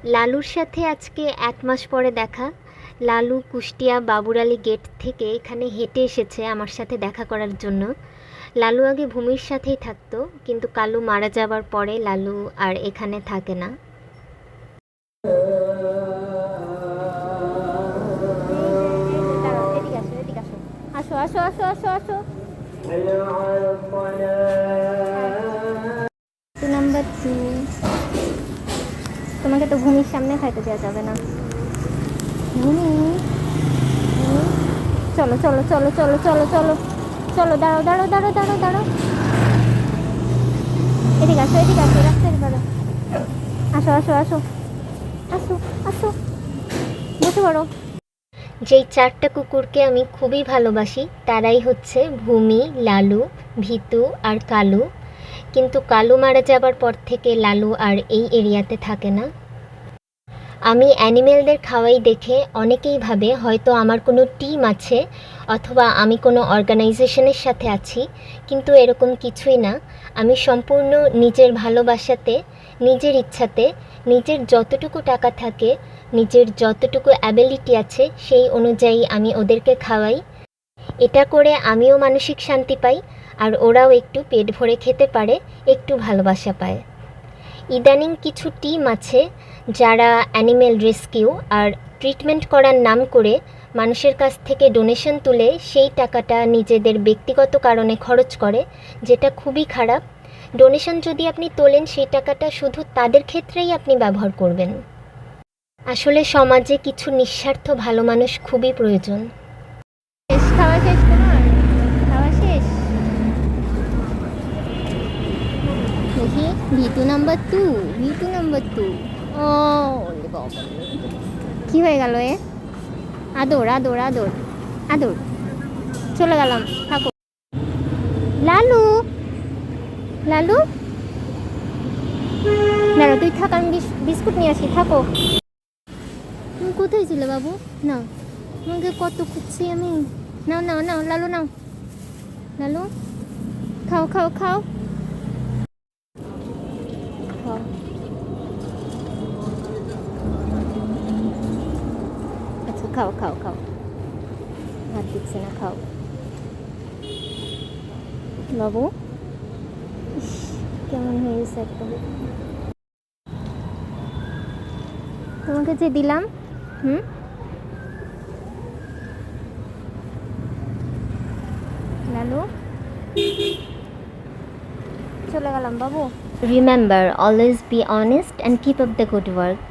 লালুর সাথে আজকে 1 মাস পরে দেখা। লালু কুষ্টিয়া বাবুর আলী গেট থেকে এখানে হেঁটে এসেছে আমার সাথে দেখা করার জন্য। লালু আগে ভূমির সাথেই থাকতো, কিন্তু কালু মারা যাবার পরে লালু আর এখানে থাকে না। আসো আসো আসো আসো আসো। নাম্বার 2, তোমাকে তো ভূমির সামনে খাইতে দেওয়া যাবে না। ভূমি, চলো চলো চলো চলো চলো চলো চলো, দাঁড়াও দাঁড়াও দাঁড়াও দাঁড়াও দাঁড়াও, এদিকে আসো এদিকে আসো, রাস্তায় দাঁড়াও, আসো আসো আসো আসো আসো, বসে পড়ো। যেই 4টা কুকুরকে আমি খুবই ভালোবাসি তারাই হচ্ছে ভূমি, লালু, ভিতু আর কালু। কিন্তু কালু মারা যাবার পর থেকে লালু আর এই এরিয়াতে থাকে না। আমি অ্যানিমেলদের খাওয়াই দেখে অনেকেই ভাবে হয়তো আমার কোনো টিম আছে অথবা আমি কোনো অর্গানাইজেশনের সাথে আছি, কিন্তু এরকম কিছুই না। আমি সম্পূর্ণ নিজের ভালোবাসাতে, নিজের ইচ্ছাতে, নিজের যতটুকু টাকা থাকে, নিজের যতটুকু অ্যাবিলিটি আছে সেই অনুযায়ী আমি ওদেরকে খাওয়াই। এটা করে আমিও মানসিক শান্তি পাই, আর ওরাও একটু পেট ভরে খেতে পারে, একটু ভালোবাসা পায়। ইদানিং কিছু টিম আছে যারা অ্যানিমেল রেস্কিউ আর ট্রিটমেন্ট করার নাম করে মানুষের কাছ থেকে ডোনেশন তুলে সেই টাকাটা নিজেদের ব্যক্তিগত কারণে খরচ করে, যেটা খুবই খারাপ। ডোনেশন যদি আপনি তোলেন সেই টাকাটা শুধু তাদের ক্ষেত্রেই আপনি ব্যবহার করবেন। আসলে সমাজে কিছু নিঃস্বার্থ ভালো মানুষ খুবই প্রয়োজন। খাওয়া শেষ তোমার? খাওয়া শেষ? দেখি, ভিতু নাম্বার 2, ভিতু নাম্বার 2। ও বাবা, কি হয়ে গেল এ? আদর আদর আদর আদর, চলে গেলাম, থাকো। লালু, লালু দাঁড়া, তুই থাক, আমি বিস্কুট নিয়ে আসি, থাকো। তুমি কোথায় ছিলে বাবু? নাও, তোমাকে কত খুঁজছি আমি। নাও নাও নাও লালু, নাও লালু, খাও খাও খাও খাও। আচ্ছা খাও খাও খাও, হাত দিচ্ছে না, খাও বাবু। ইস, কেমন হয়ে গেছে একদম। তোমাকে যে দিলাম, লালু, চলে গেলাম বাবু। Remember, always be honest and keep up the good work.